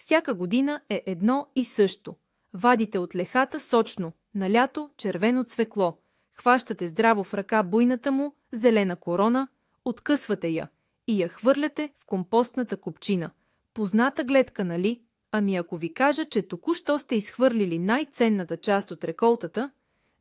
Всяка година е едно и също. Вадите от лехата сочно, на лято червено цвекло, хващате здраво в ръка буйната му зелена корона, откъсвате я и я хвърляте в компостната купчина. Позната гледка, нали? Ами ако ви кажа, че току-що сте изхвърлили най-ценната част от реколтата,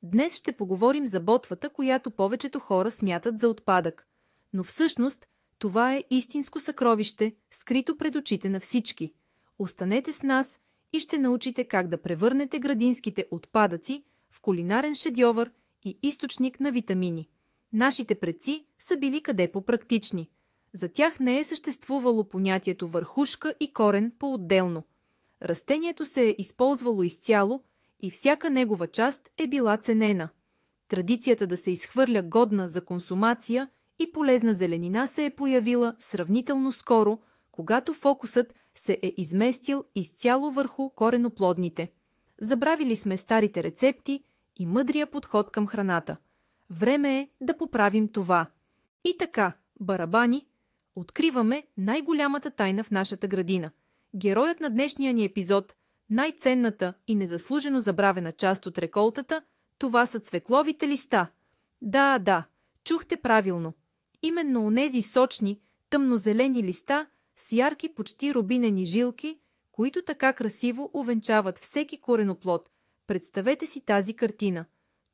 днес ще поговорим за ботвата, която повечето хора смятат за отпадък. Но всъщност това е истинско съкровище, скрито пред очите на всички. Останете с нас и ще научите как да превърнете градинските отпадъци в кулинарен шедьовър и източник на витамини. Нашите предци са били къде по-практични. За тях не е съществувало понятието върхушка и корен по-отделно. Растението се е използвало изцяло и всяка негова част е била ценена. Традицията да се изхвърля годна за консумация и полезна зеленина се е появила сравнително скоро, когато фокусът се е изместил изцяло върху кореноплодните. Забравили сме старите рецепти и мъдрия подход към храната. Време е да поправим това. И така, барабани, откриваме най-голямата тайна в нашата градина. Героят на днешния ни епизод, най-ценната и незаслужено забравена част от реколтата, това са цвекловите листа. Да, чухте правилно. Именно онези сочни, тъмнозелени листа с ярки, почти рубинени жилки, които така красиво увенчават всеки кореноплод. Представете си тази картина.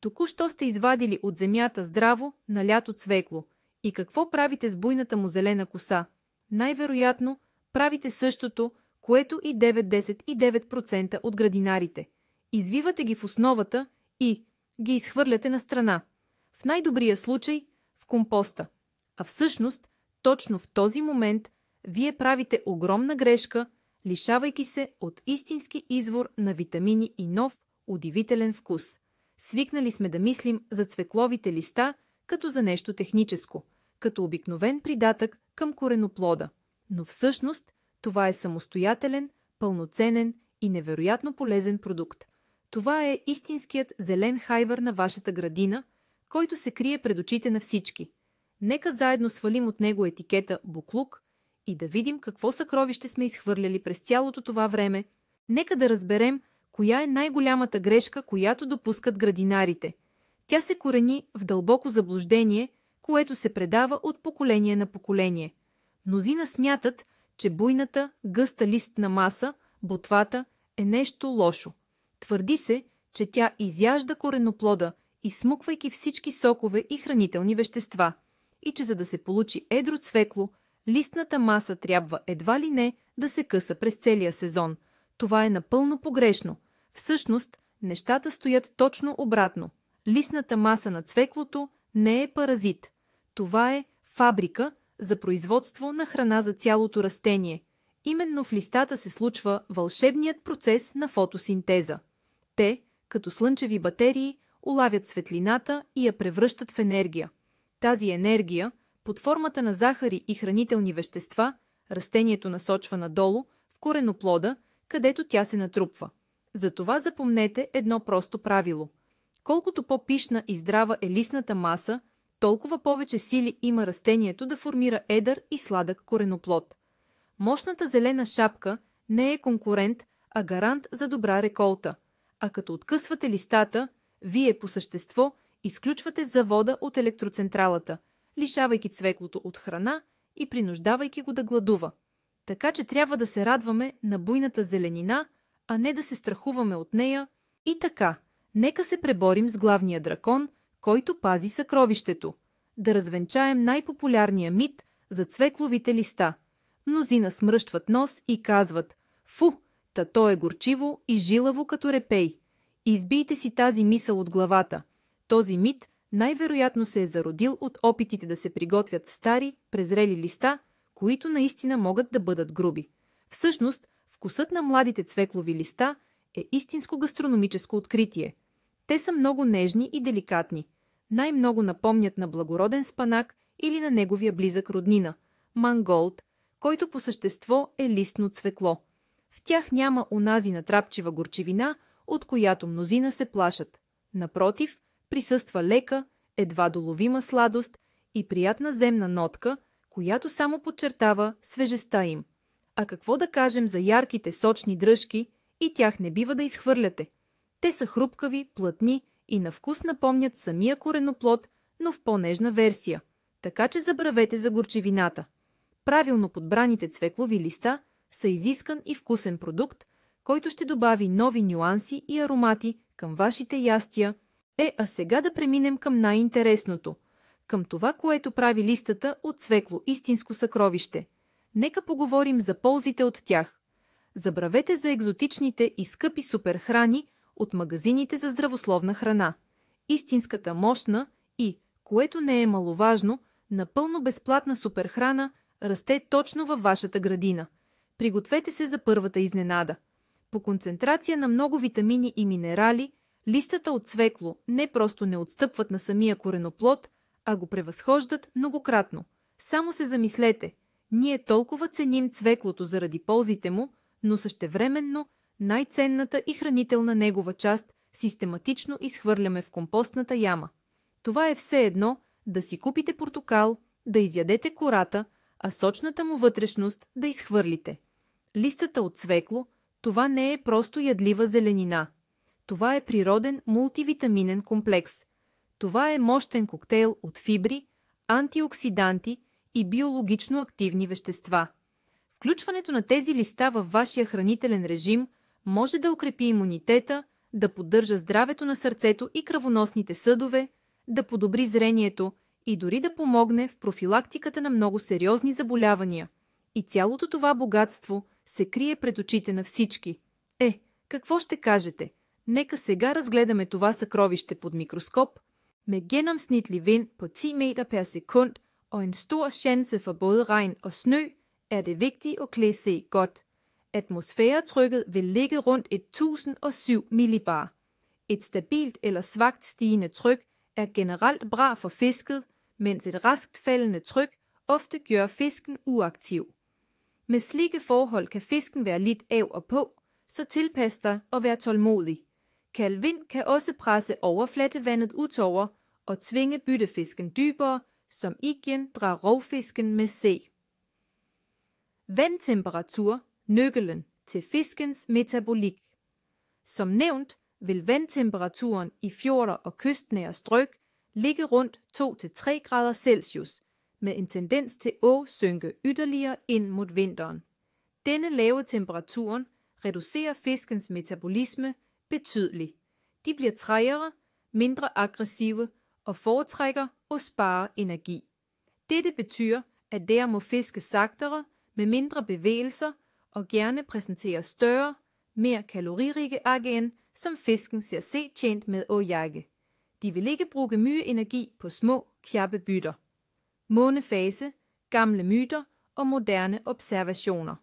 Току-що сте извадили от земята здраво, налято цвекло. И какво правите с буйната му зелена коса? Най-вероятно правите същото, което и 99% от градинарите. Извивате ги в основата и ги изхвърляте на страна. В най-добрия случай в компоста. А всъщност, точно в този момент, вие правите огромна грешка, лишавайки се от истински извор на витамини и нов, удивителен вкус. Свикнали сме да мислим за цвекловите листа като за нещо техническо, като обикновен придатък към кореноплода. Но всъщност това е самостоятелен, пълноценен и невероятно полезен продукт. Това е истинският зелен хайвър на вашата градина, който се крие пред очите на всички. Нека заедно свалим от него етикета буклук и да видим какво съкровище сме изхвърляли през цялото това време. Нека да разберем коя е най-голямата грешка, която допускат градинарите. Тя се корени в дълбоко заблуждение, което се предава от поколение на поколение. Мнозина смятат, че буйната, гъста листна маса, ботвата, е нещо лошо. Твърди се, че тя изяжда кореноплода, изсмуквайки всички сокове и хранителни вещества. И че за да се получи едро цвекло, листната маса трябва едва ли не да се къса през целия сезон. Това е напълно погрешно. Всъщност, нещата стоят точно обратно. Листната маса на цвеклото не е паразит. Това е фабрика за производство на храна за цялото растение. Именно в листата се случва вълшебният процес на фотосинтеза. Те, като слънчеви батерии, улавят светлината и я превръщат в енергия. Тази енергия, под формата на захари и хранителни вещества, растението насочва надолу, в кореноплода, където тя се натрупва. Затова запомнете едно просто правило. Колкото по-пишна и здрава е листната маса, толкова повече сили има растението да формира едър и сладък кореноплод. Мощната зелена шапка не е конкурент, а гарант за добра реколта. А като откъсвате листата, вие по същество изключвате завода от електроцентралата, лишавайки цвеклото от храна и принуждавайки го да гладува. Така че трябва да се радваме на буйната зеленина, а не да се страхуваме от нея. И така, нека се преборим с главния дракон, който пази съкровището. Да развенчаем най-популярния мит за цвекловите листа. Мнозина смръщват нос и казват: «Фу, та то е горчиво и жилаво като репей». Избийте си тази мисъл от главата. Този мит най-вероятно се е зародил от опитите да се приготвят стари, презрели листа, които наистина могат да бъдат груби. Всъщност, вкусът на младите цвеклови листа е истинско гастрономическо откритие. Те са много нежни и деликатни. Най-много напомнят на благороден спанак или на неговия близък роднина – манголд, който по същество е листно цвекло. В тях няма онази натрапчива горчивина, от която мнозина се плашат. Напротив, присъства лека, едва доловима сладост и приятна земна нотка, която само подчертава свежестта им. А какво да кажем за ярките сочни дръжки, и тях не бива да изхвърляте. Те са хрупкави, плътни и на вкус напомнят самия кореноплод, но в по-нежна версия. Така че забравете за горчивината. Правилно подбраните цвеклови листа са изискан и вкусен продукт, който ще добави нови нюанси и аромати към вашите ястия. А сега да преминем към най-интересното. Към това, което прави листата от цвекло истинско съкровище. Нека поговорим за ползите от тях. Забравете за екзотичните и скъпи суперхрани от магазините за здравословна храна. Истинската мощна и, което не е маловажно, напълно безплатна суперхрана расте точно във вашата градина. Пригответе се за първата изненада. По концентрация на много витамини и минерали, листата от цвекло не просто не отстъпват на самия кореноплод, а го превъзхождат многократно. Само се замислете, ние толкова ценим цвеклото заради ползите му, но същевременно най-ценната и хранителна негова част систематично изхвърляме в компостната яма. Това е все едно да си купите портокал, да изядете кората, а сочната му вътрешност да изхвърлите. Листата от цвекло, това не е просто ядлива зеленина. Това е природен мултивитаминен комплекс. Това е мощен коктейл от фибри, антиоксиданти и биологично активни вещества. Включването на тези листа във вашия хранителен режим може да укрепи имунитета, да поддържа здравето на сърцето и кръвоносните съдове, да подобри зрението и дори да помогне в профилактиката на много сериозни заболявания. И цялото това богатство се крие пред очите на всички. Какво ще кажете? Нека сега разгледаме това съкровище под микроскоп. Med gennemsnitlig vind på 10 meter per sekund og en stor chance for både regn og snø, er det vigtigt at klæde sig godt. Atmosfæretrykket vil ligge rundt 1007 millibar. Et stabilt eller svagt stigende tryk er generelt bra for fisket, mens et raskt faldende tryk ofte gør fisken uaktiv. Med slike forhold kan fisken være lidt af og på, så tilpas dig og vær tålmodig. Kald vind kan også presse overflatevandet utover og tvinge byttefisken dybere, som igen drar rovfisken med sig. Vandtemperatur, nøglen til fiskens metabolik. Som nævnt vil vandtemperaturen i fjorder og kystnære strøg ligge rundt 2-3 grader Celsius, med en tendens til at synke yderligere ind mod vinteren. Denne lave temperaturen reducerer fiskens metabolisme betydeligt. De bliver trægere, mindre aggressive og foretrækker at spare energi. Dette betyder, at der må fiske sagtere med mindre bevægelser og gerne præsentere større, mere kaloririge æg, som fisken ser sig tjent med at jage. De vil ikke bruge mye energi på små, kjappe bytter. Månefase, gamle myter og moderne observationer.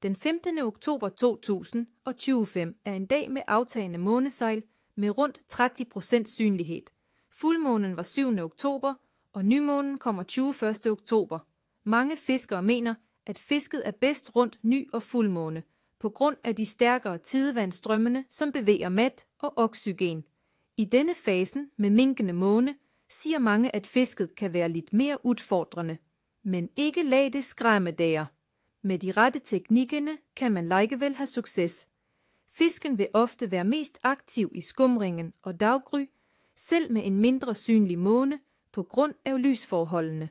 Den 15. oktober 2025 er en dag med aftagende månesejl med rundt 30% synlighed. Fuldmånen var 7. oktober, og nymånen kommer 21. oktober. Mange fiskere mener, at fisket er bedst rundt ny- og fuldmåne, på grund af de stærkere tidevandsstrømmene, som bevæger mat og oxygen. I denne fasen med minkende måne siger mange, at fisket kan være lidt mere udfordrende. Men ikke lad det skræmme der. Med de rette teknikkerne kan man alligevel have succes. Fisken vil ofte være mest aktiv i skumringen og daggry, selv med en mindre synlig måne på grund af lysforholdene.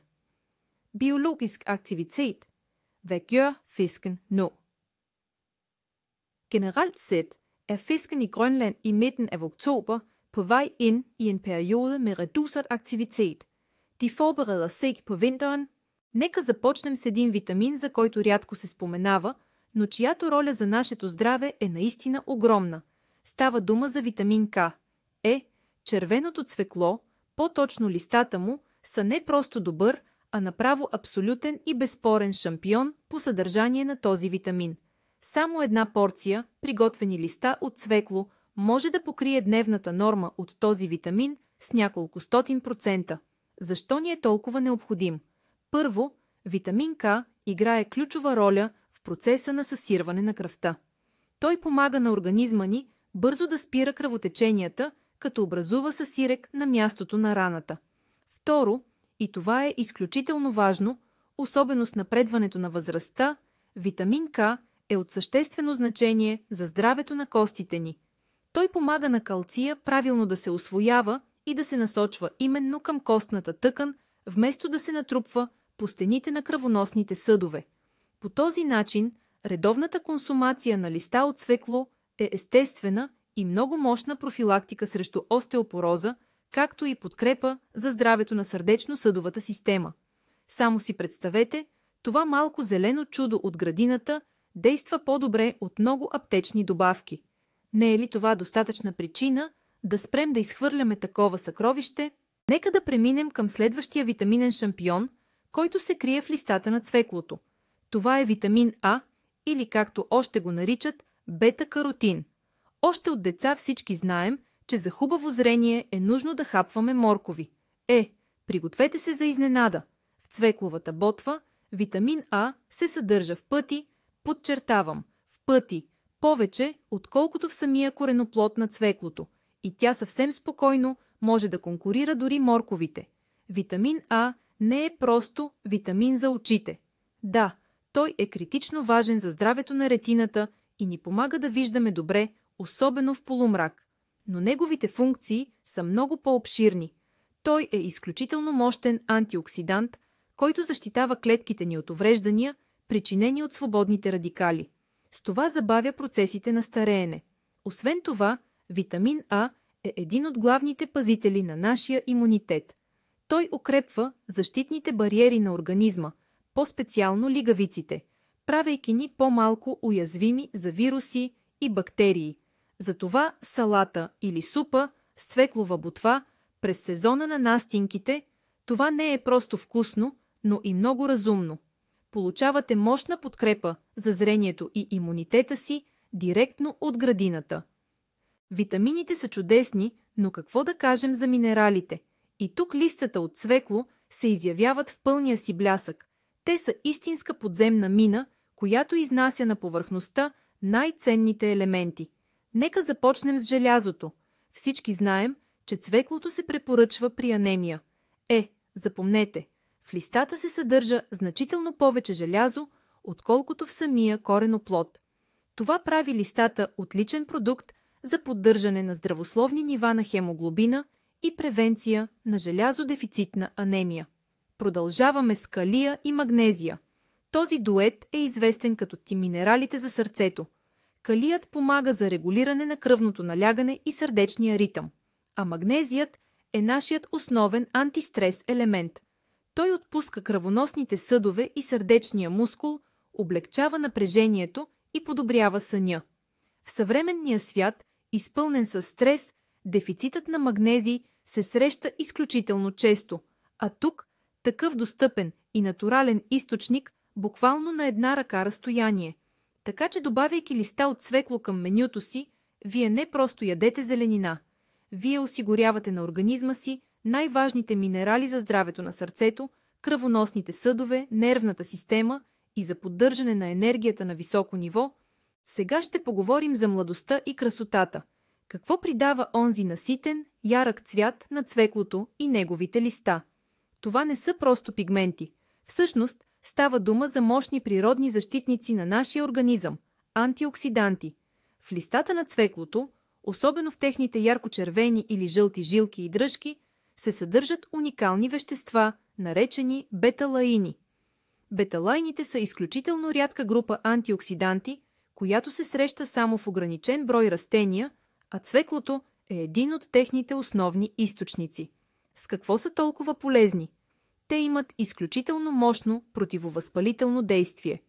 Biologisk aktivitet. Hvad gør fisken nu? Generelt set er fisken i Grønland i midten af oktober på vej ind i en periode med reduceret aktivitet. De forbereder sig på vinteren. Нека започнем с един витамин, за който рядко се споменава, но чиято роля за нашето здраве е наистина огромна. Става дума за витамин К. Червеното цвекло, по-точно листата му, са не просто добър, а направо абсолютен и безспорен шампион по съдържание на този витамин. Само една порция приготвени листа от цвекло може да покрие дневната норма от този витамин с няколко стотин процента. Защо ни е толкова необходим? Първо, витамин К играе ключова роля в процеса на съсирване на кръвта. Той помага на организма ни бързо да спира кръвотеченията, като образува съсирек на мястото на раната. Второ, и това е изключително важно, особено с напредването на възрастта, витамин К е от съществено значение за здравето на костите ни. Той помага на калция правилно да се усвоява и да се насочва именно към костната тъкан, вместо да се натрупва по стените на кръвоносните съдове. По този начин, редовната консумация на листа от цвекло е естествена и много мощна профилактика срещу остеопороза, както и подкрепа за здравето на сърдечно-съдовата система. Само си представете, това малко зелено чудо от градината действа по-добре от много аптечни добавки. Не е ли това достатъчна причина да спрем да изхвърляме такова съкровище? Нека да преминем към следващия витаминен шампион, който се крие в листата на цвеклото. Това е витамин А, или както още го наричат, бета-каротин. Още от деца всички знаем, че за хубаво зрение е нужно да хапваме моркови. Пригответе се за изненада. В цвекловата ботва витамин А се съдържа в пъти, подчертавам, в пъти, повече, отколкото в самия кореноплод на цвеклото, и тя съвсем спокойно може да конкурира дори морковите. Витамин А не е просто витамин за очите. Да, той е критично важен за здравето на ретината и ни помага да виждаме добре, особено в полумрак. Но неговите функции са много по-обширни. Той е изключително мощен антиоксидант, който защитава клетките ни от увреждания, причинени от свободните радикали. С това забавя процесите на стареене. Освен това, витамин А е един от главните пазители на нашия имунитет. Той укрепва защитните бариери на организма, по-специално лигавиците, правейки ни по-малко уязвими за вируси и бактерии. Затова салата или супа с цвеклова ботва през сезона на настинките, това не е просто вкусно, но и много разумно. Получавате мощна подкрепа за зрението и имунитета си директно от градината. Витамините са чудесни, но какво да кажем за минералите? И тук листата от цвекло се изявяват в пълния си блясък. Те са истинска подземна мина, която изнася на повърхността най-ценните елементи. Нека започнем с желязото. Всички знаем, че цвеклото се препоръчва при анемия. Запомнете, в листата се съдържа значително повече желязо, отколкото в самия кореноплод. Това прави листата отличен продукт за поддържане на здравословни нива на хемоглобина и превенция на желязодефицитна анемия. Продължаваме с калия и магнезия. Този дует е известен като минералите за сърцето. Калият помага за регулиране на кръвното налягане и сърдечния ритъм, а магнезият е нашият основен антистрес елемент. Той отпуска кръвоносните съдове и сърдечния мускул, облегчава напрежението и подобрява съня. В съвременния свят, изпълнен със стрес, дефицитът на магнезий се среща изключително често, а тук такъв достъпен и натурален източник буквално на една ръка разстояние. Така че, добавяйки листа от цвекло към менюто си, вие не просто ядете зеленина. Вие осигурявате на организма си най-важните минерали за здравето на сърцето, кръвоносните съдове, нервната система и за поддържане на енергията на високо ниво. Сега ще поговорим за младостта и красотата. Какво придава онзи наситен, ярък цвят на цвеклото и неговите листа? Това не са просто пигменти. Всъщност, става дума за мощни природни защитници на нашия организъм – антиоксиданти. В листата на цвеклото, особено в техните ярко-червени или жълти жилки и дръжки, се съдържат уникални вещества, наречени беталаини. Беталаините са изключително рядка група антиоксиданти, която се среща само в ограничен брой растения, а цвеклото е един от техните основни източници. С какво са толкова полезни? Те имат изключително мощно противовъзпалително действие.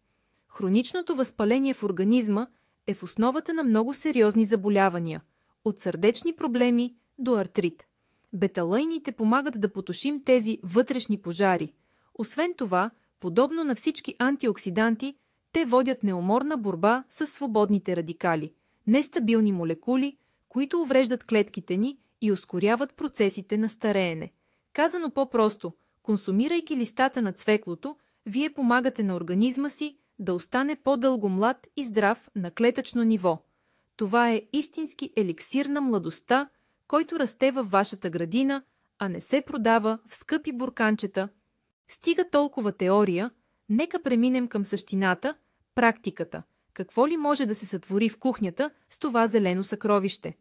Хроничното възпаление в организма е в основата на много сериозни заболявания, от сърдечни проблеми до артрит. Беталаините помагат да потушим тези вътрешни пожари. Освен това, подобно на всички антиоксиданти, те водят неуморна борба с свободните радикали, нестабилни молекули, които увреждат клетките ни и ускоряват процесите на стареене. Казано по-просто, консумирайки листата на цвеклото, вие помагате на организма си да остане по-дълго млад и здрав на клетъчно ниво. Това е истински еликсир на младостта, който расте във вашата градина, а не се продава в скъпи бурканчета. Стига толкова теория, Нека преминем към същината, практиката. Какво ли може да се сътвори в кухнята с това зелено съкровище?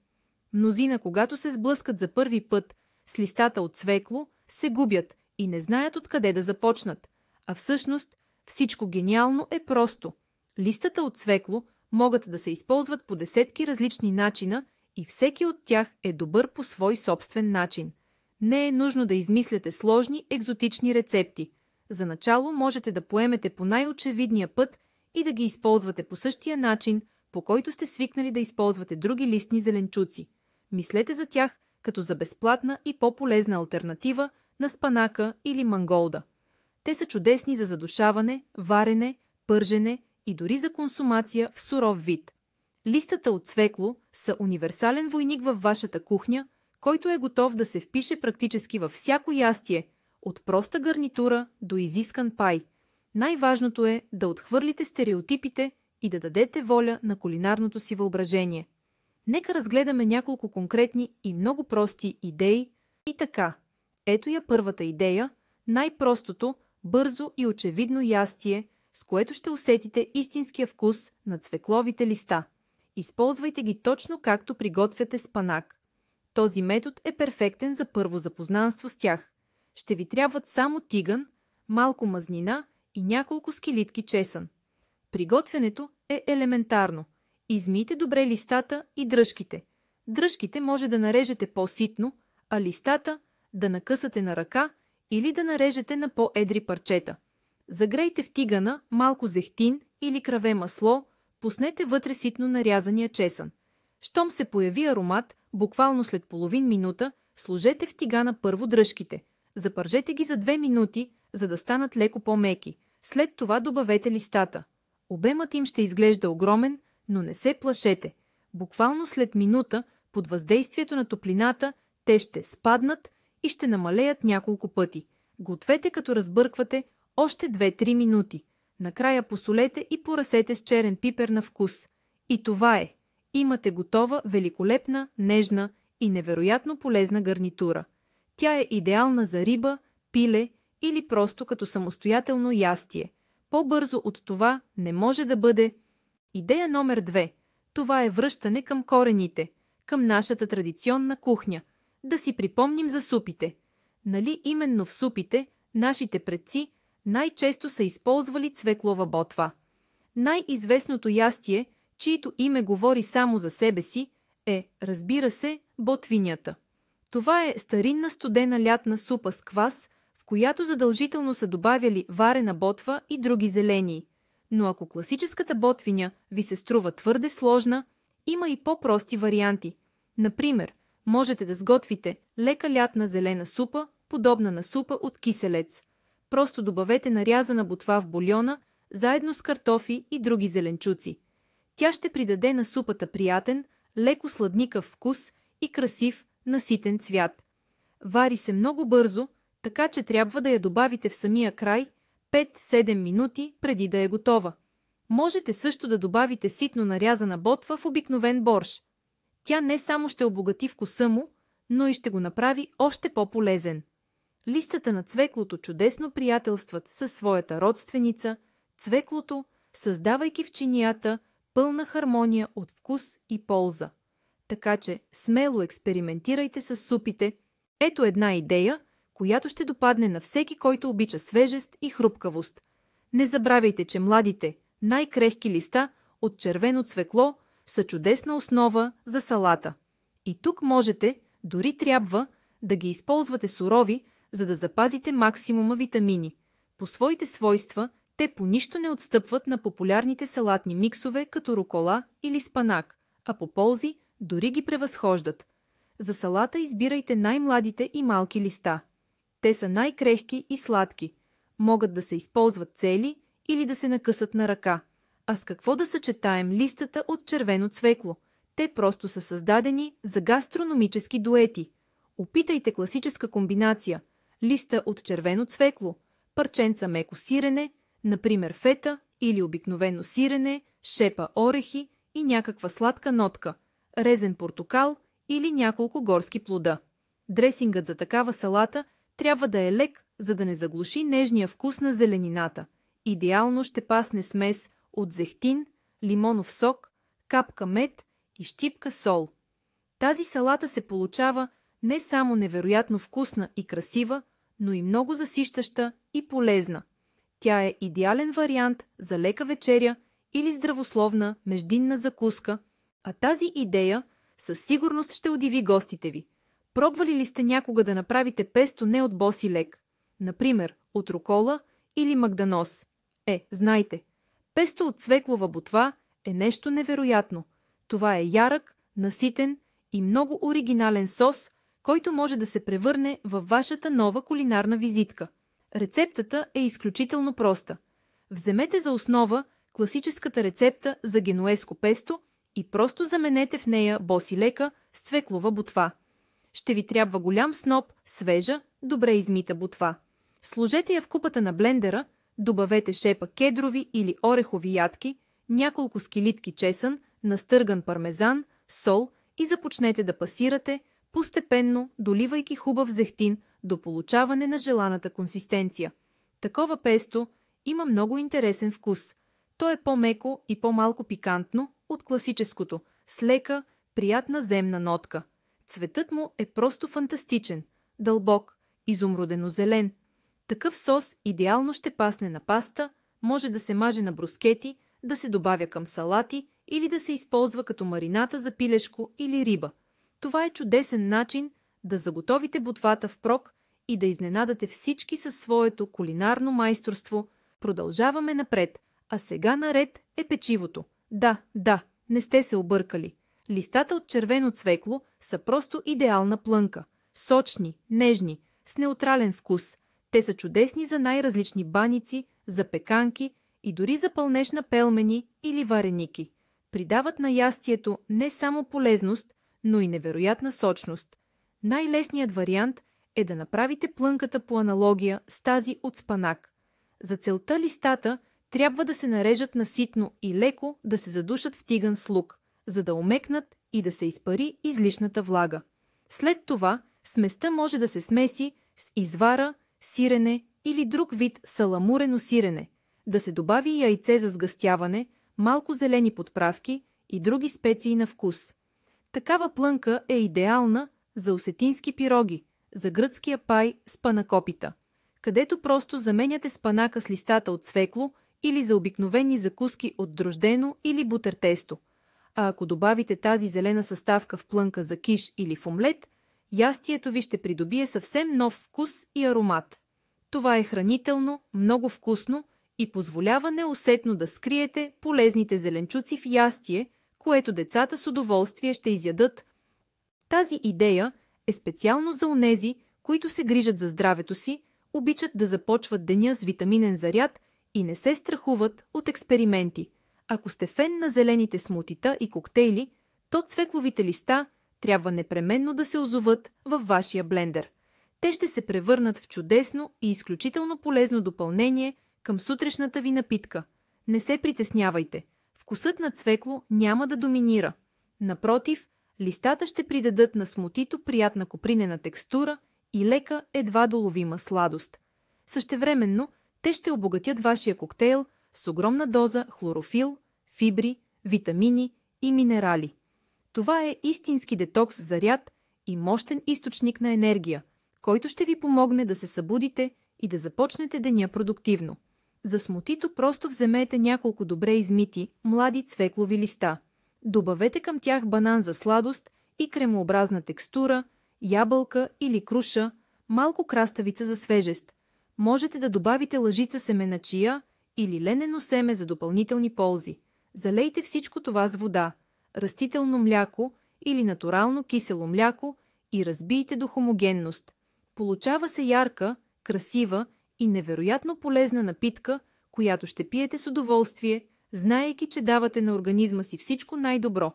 Мнозина, когато се сблъскат за първи път с листата от цвекло, се губят и не знаят откъде да започнат. А всъщност всичко гениално е просто. Листата от цвекло могат да се използват по десетки различни начина и всеки от тях е добър по свой собствен начин. Не е нужно да измисляте сложни, екзотични рецепти. За начало можете да поемете по най-очевидния път и да ги използвате по същия начин, по който сте свикнали да използвате други листни зеленчуци. Мислете за тях като за безплатна и по-полезна алтернатива на спанака или манголда. Те са чудесни за задушаване, варене, пържене и дори за консумация в суров вид. Листата от цвекло са универсален войник във вашата кухня, който е готов да се впише практически във всяко ястие, от проста гарнитура до изискан пай. Най-важното е да отхвърлите стереотипите и да дадете воля на кулинарното си въображение. Нека разгледаме няколко конкретни и много прости идеи. И така, ето я първата идея, най-простото, бързо и очевидно ястие, с което ще усетите истинския вкус на цвекловите листа. Използвайте ги точно както приготвяте спанак. Този метод е перфектен за първо запознанство с тях. Ще ви трябват само тигън, малко мазнина и няколко скелитки чесън. Приготвянето е елементарно. Измийте добре листата и дръжките. Дръжките може да нарежете по-ситно, а листата да накъсате на ръка или да нарежете на по-едри парчета. Загрейте в тигана малко зехтин или краве масло, пуснете вътре ситно нарязания чесън. Щом се появи аромат, буквално след половин минута, сложете в тигана първо дръжките. Запържете ги за 2 минути, за да станат леко по-меки. След това добавете листата. Обемът им ще изглежда огромен, но не се плашете. Буквално след минута, под въздействието на топлината, те ще спаднат и ще намалеят няколко пъти. Гответе като разбърквате още 2-3 минути. Накрая посолете и поръсете с черен пипер на вкус. И това е. Имате готова, великолепна, нежна и невероятно полезна гарнитура. Тя е идеална за риба, пиле или просто като самостоятелно ястие. По-бързо от това не може да бъде. Идея номер 2. Това е връщане към корените, към нашата традиционна кухня. Да си припомним за супите. Нали именно в супите нашите предци най-често са използвали цвеклова ботва. Най-известното ястие, чието име говори само за себе си, е, разбира се, ботвинята. Това е старинна студена лятна супа с квас, в която задължително са добавяли варена ботва и други зелени. Но ако класическата ботвиня ви се струва твърде сложна, има и по-прости варианти. Например, можете да сготвите лека лятна зелена супа, подобна на супа от киселец. Просто добавете нарязана ботва в бульона, заедно с картофи и други зеленчуци. Тя ще придаде на супата приятен, леко сладникав вкус и красив, наситен цвят. Вари се много бързо, така че трябва да я добавите в самия край 5-7 минути преди да е готова. Можете също да добавите ситно нарязана ботва в обикновен борщ. Тя не само ще обогати вкуса му, но и ще го направи още по-полезен. Листата на цвеклото чудесно приятелстват със своята родственица, цвеклото, създавайки в чинията пълна хармония от вкус и полза. Така че смело експериментирайте с супите. Ето една идея, която ще допадне на всеки, който обича свежест и хрупкавост. Не забравяйте, че младите, най-крехки листа от червено цвекло са чудесна основа за салата. И тук можете, дори трябва, да ги използвате сурови, за да запазите максимума витамини. По своите свойства, те по нищо не отстъпват на популярните салатни миксове, като рукола или спанак, а по ползи дори ги превъзхождат. За салата избирайте най-младите и малки листа. Те са най-крехки и сладки. Могат да се използват цели или да се накъсат на ръка. А с какво да съчетаем листата от червено цвекло? Те просто са създадени за гастрономически дуети. Опитайте класическа комбинация. Листа от червено цвекло, парченца меко сирене, например фета или обикновено сирене, шепа орехи и някаква сладка нотка, резен портокал или няколко горски плода. Дресингът за такава салата трябва да е лек, за да не заглуши нежния вкус на зеленината. идеално ще пасне смес от зехтин, лимонов сок, капка мед и щипка сол. Тази салата се получава не само невероятно вкусна и красива, но и много засищаща и полезна. Тя е идеален вариант за лека вечеря или здравословна междинна закуска, а тази идея със сигурност ще удиви гостите ви. Пробвали ли сте някога да направите песто не от боси лек? Например, от рукола или магданоз? Знайте, песто от цвеклова ботва е нещо невероятно. Това е ярък, наситен и много оригинален сос, който може да се превърне във вашата нова кулинарна визитка. Рецептата е изключително проста. Вземете за основа класическата рецепта за генуезко песто и просто заменете в нея босилека с цвеклова ботва. Ще ви трябва голям сноп свежа, добре измита ботва. Сложете я в купата на блендера, добавете шепа кедрови или орехови ядки, няколко скилитки чесън, настърган пармезан, сол и започнете да пасирате, постепенно доливайки хубав зехтин до получаване на желаната консистенция. Такова песто има много интересен вкус. То е по-меко и по-малко пикантно от класическото, с лека, приятна земна нотка. Цветът му е просто фантастичен, дълбок, изумрудено-зелен. Такъв сос идеално ще пасне на паста, може да се маже на брускети, да се добавя към салати или да се използва като марината за пилешко или риба. Това е чудесен начин да заготовите ботвата впрок и да изненадате всички със своето кулинарно майсторство. Продължаваме напред, а сега наред е печивото. Да, не сте се объркали. Листата от червено цвекло са просто идеална плънка. Сочни, нежни, с неутрален вкус. Те са чудесни за най-различни баници, за пеканки и дори за пълнеж на пелмени или вареники. Придават на ястието не само полезност, но и невероятна сочност. Най-лесният вариант е да направите плънката по аналогия с тази от спанак. За целта листата трябва да се нарежат наситно и леко да се задушат в тиган с лук, за да омекнат и да се изпари излишната влага. След това сместа може да се смеси с извара, сирене или друг вид саламурено сирене, да се добави яйце за сгъстяване, малко зелени подправки и други специи на вкус. Такава плънка е идеална за осетински пироги, за гръцкия пай с панакопита, където просто заменяте спанака с листата от цвекло или за обикновени закуски от дрождено или бутер тесто. А ако добавите тази зелена съставка в плънка за киш или в омлет, ястието ви ще придобие съвсем нов вкус и аромат. Това е хранително, много вкусно и позволява неусетно да скриете полезните зеленчуци в ястие, което децата с удоволствие ще изядат. Тази идея е специално за онези, които се грижат за здравето си, обичат да започват деня с витаминен заряд и не се страхуват от експерименти. Ако сте фен на зелените смутита и коктейли, то цвекловите листа трябва непременно да се озоват във вашия блендер. Те ще се превърнат в чудесно и изключително полезно допълнение към сутрешната ви напитка. Не се притеснявайте. Вкусът на цвекло няма да доминира. Напротив, листата ще придадат на смутито приятна копринена текстура и лека, едва доловима сладост. Същевременно, те ще обогатят вашия коктейл с огромна доза хлорофил, фибри, витамини и минерали. Това е истински детокс заряд и мощен източник на енергия, който ще ви помогне да се събудите и да започнете деня продуктивно. За смутито просто вземете няколко добре измити, млади цвеклови листа. Добавете към тях банан за сладост и кремообразна текстура, ябълка или круша, малко краставица за свежест. Можете да добавите лъжица семена чия или ленено семе за допълнителни ползи. Залейте всичко това с вода, растително мляко или натурално кисело мляко и разбийте до хомогенност. Получава се ярка, красива и невероятно полезна напитка, която ще пиете с удоволствие, знаейки, че давате на организма си всичко най-добро.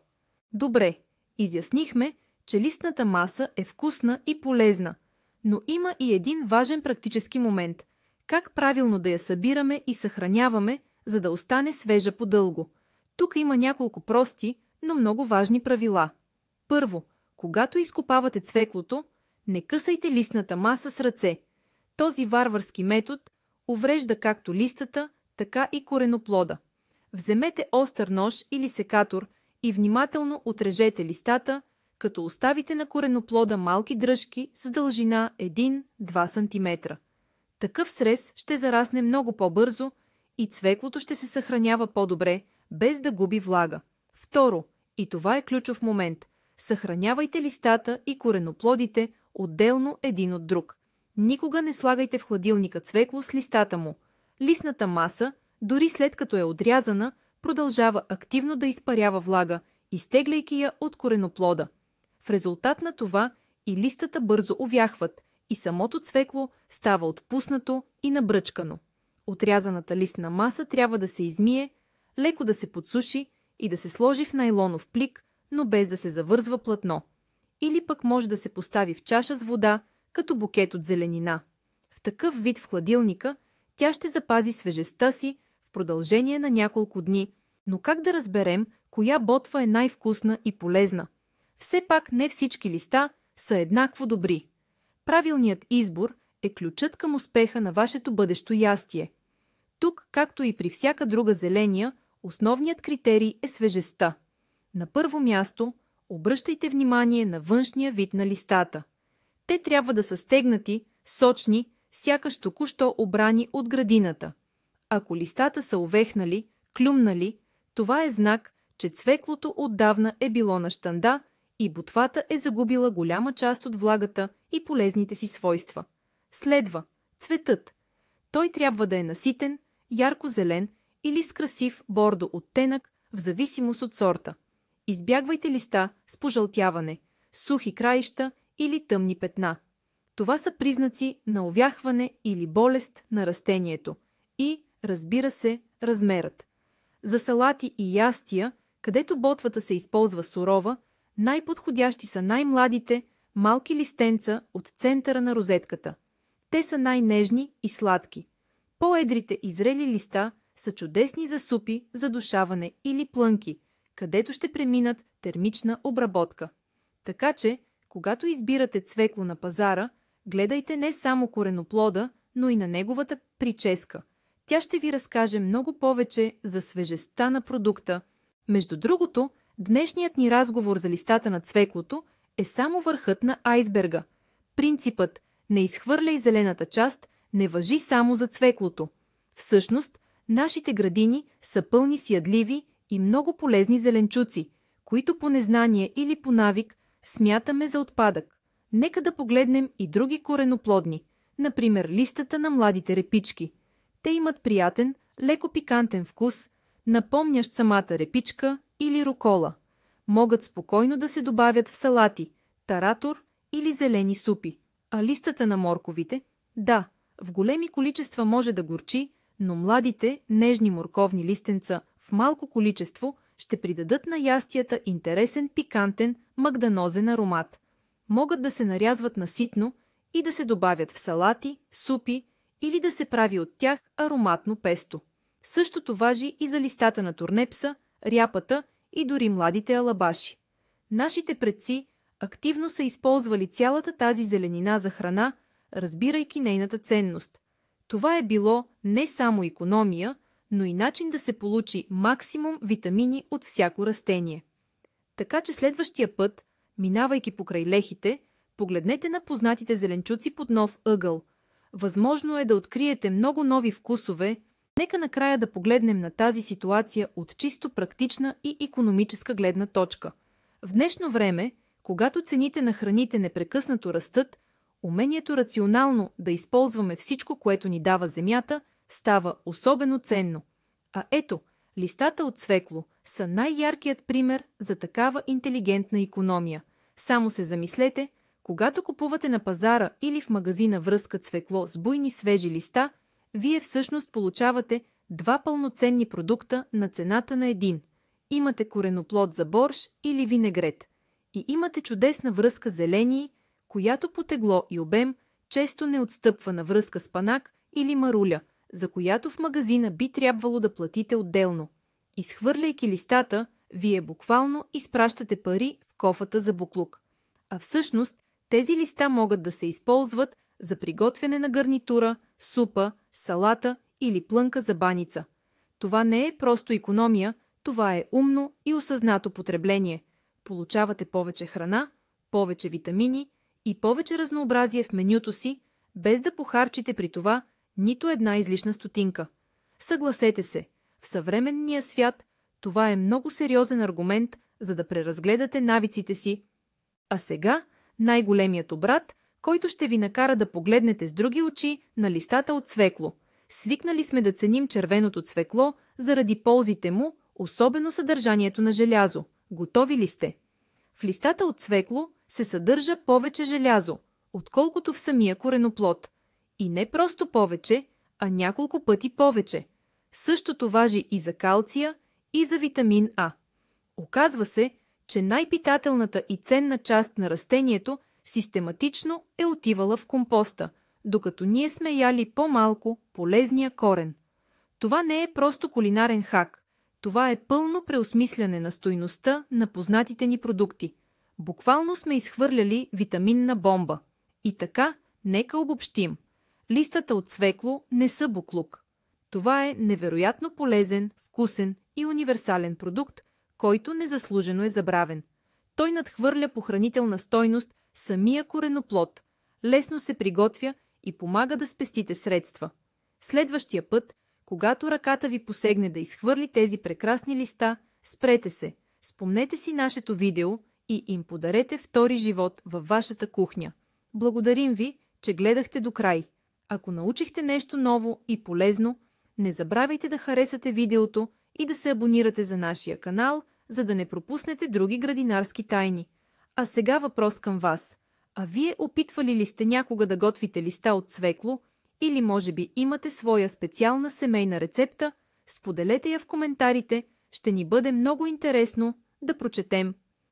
Добре, изяснихме, че листната маса е вкусна и полезна, но има и един важен практически момент – как правилно да я събираме и съхраняваме, за да остане свежа по-дълго. Тук има няколко прости, но много важни правила. Първо, когато изкопавате цвеклото, не късайте листната маса с ръце. Този варварски метод уврежда както листата, така и кореноплода. Вземете остър нож или секатор и внимателно отрежете листата, като оставите на кореноплода малки дръжки с дължина 1-2 см. Такъв срез ще зарасне много по-бързо и цвеклото ще се съхранява по-добре, без да губи влага. Второ, и това е ключов момент, съхранявайте листата и кореноплодите отделно един от друг. Никога не слагайте в хладилника цвекло с листата му. Листната маса, дори след като е отрязана, продължава активно да изпарява влага, изтегляйки я от кореноплода. В резултат на това и листата бързо увяхват и самото цвекло става отпуснато и набръчкано. Отрязаната листна маса трябва да се измие, леко да се подсуши и да се сложи в найлонов плик, но без да се завързва платно. Или пък може да се постави в чаша с вода, като букет от зеленина. В такъв вид в хладилника тя ще запази свежестта си в продължение на няколко дни, но как да разберем коя ботва е най-вкусна и полезна? Все пак не всички листа са еднакво добри. Правилният избор е ключът към успеха на вашето бъдещо ястие. Тук, както и при всяка друга зеления, основният критерий е свежестта. На първо място, обръщайте внимание на външния вид на листата. Те трябва да са стегнати, сочни, сякаш току-що обрани от градината. Ако листата са увехнали, клюмнали, това е знак, че цвеклото отдавна е било на щанда и ботвата е загубила голяма част от влагата и полезните си свойства. Следва цветът. Той трябва да е наситен, ярко-зелен или с красив бордо оттенък, в зависимост от сорта. Избягвайте листа с пожълтяване, сухи краища или тъмни петна. Това са признаци на увяхване или болест на растението. И, разбира се, размерът. За салати и ястия, където ботвата се използва сурова, най-подходящи са най-младите, малки листенца от центъра на розетката. Те са най-нежни и сладки. По-едрите и зрели листа са чудесни за супи, задушаване или плънки, където ще преминат термична обработка. Така че, когато избирате цвекло на пазара, гледайте не само кореноплода, но и на неговата прическа. Тя ще ви разкаже много повече за свежестта на продукта. Между другото, днешният ни разговор за листата на цвеклото е само върхът на айсберга. Принципът "не изхвърляй зелената част" не важи само за цвеклото. Всъщност, нашите градини са пълни с ядливи и много полезни зеленчуци, които по незнание или по навик смятаме за отпадък. Нека да погледнем и други кореноплодни, например листата на младите репички. Те имат приятен, леко пикантен вкус, напомнящ самата репичка или рукола. Могат спокойно да се добавят в салати, таратор или зелени супи. А листата на морковите? Да, в големи количества може да горчи, но младите, нежни морковни листенца в малко количество ще придадат на ястията интересен, пикантен, магданозен аромат. Могат да се нарязват наситно и да се добавят в салати, супи или да се прави от тях ароматно песто. Същото важи и за листата на турнепса, ряпата и дори младите алабаши. Нашите предци активно са използвали цялата тази зеленина за храна, разбирайки нейната ценност. Това е било не само икономия, но и начин да се получи максимум витамини от всяко растение. Така че следващия път, минавайки покрай лехите, погледнете на познатите зеленчуци под нов ъгъл. Възможно е да откриете много нови вкусове. Нека накрая да погледнем на тази ситуация от чисто практична и икономическа гледна точка. В днешно време, когато цените на храните непрекъснато растат, умението рационално да използваме всичко, което ни дава земята, става особено ценно. А ето, листата от цвекло са най-яркият пример за такава интелигентна икономия. Само се замислете, когато купувате на пазара или в магазина връзка цвекло с буйни свежи листа, вие всъщност получавате два пълноценни продукта на цената на един. Имате кореноплод за борщ или винегрет. И имате чудесна връзка зелени, която по тегло и обем често не отстъпва на връзка с панак или маруля, за която в магазина би трябвало да платите отделно. Изхвърляйки листата, вие буквално изпращате пари в кофата за буклук. А всъщност тези листа могат да се използват за приготвяне на гарнитура, супа, салата или плънка за баница. Това не е просто икономия, това е умно и осъзнато потребление. Получавате повече храна, повече витамини и повече разнообразие в менюто си, без да похарчите при това нито една излишна стотинка. Съгласете се, в съвременния свят това е много сериозен аргумент, за да преразгледате навиците си. А сега най-големият обрат, който ще ви накара да погледнете с други очи на листата от цвекло. Свикнали сме да ценим червеното цвекло заради ползите му, особено съдържанието на желязо. Готови ли сте? В листата от цвекло се съдържа повече желязо, отколкото в самия кореноплод. И не просто повече, а няколко пъти повече. Същото важи и за калция, и за витамин А. Оказва се, че най-питателната и ценна част на растението систематично е отивала в компоста, докато ние сме яли по-малко полезния корен. Това не е просто кулинарен хак. Това е пълно преосмисляне на стойността на познатите ни продукти. Буквално сме изхвърляли витаминна бомба. И така, нека обобщим. Листата от цвекло не са буклук. Това е невероятно полезен, вкусен и универсален продукт, който незаслужено е забравен. Той надхвърля по хранителна стойност самия кореноплод, лесно се приготвя и помага да спестите средства. Следващия път, когато ръката ви посегне да изхвърли тези прекрасни листа, спрете се, спомнете си нашето видео и им подарете втори живот във вашата кухня. Благодарим ви, че гледахте до край. Ако научихте нещо ново и полезно, не забравяйте да харесате видеото и да се абонирате за нашия канал, за да не пропуснете други градинарски тайни. А сега въпрос към вас. А вие опитвали ли сте някога да готвите листа от цвекло или може би имате своя специална семейна рецепта? Споделете я в коментарите, ще ни бъде много интересно да прочетем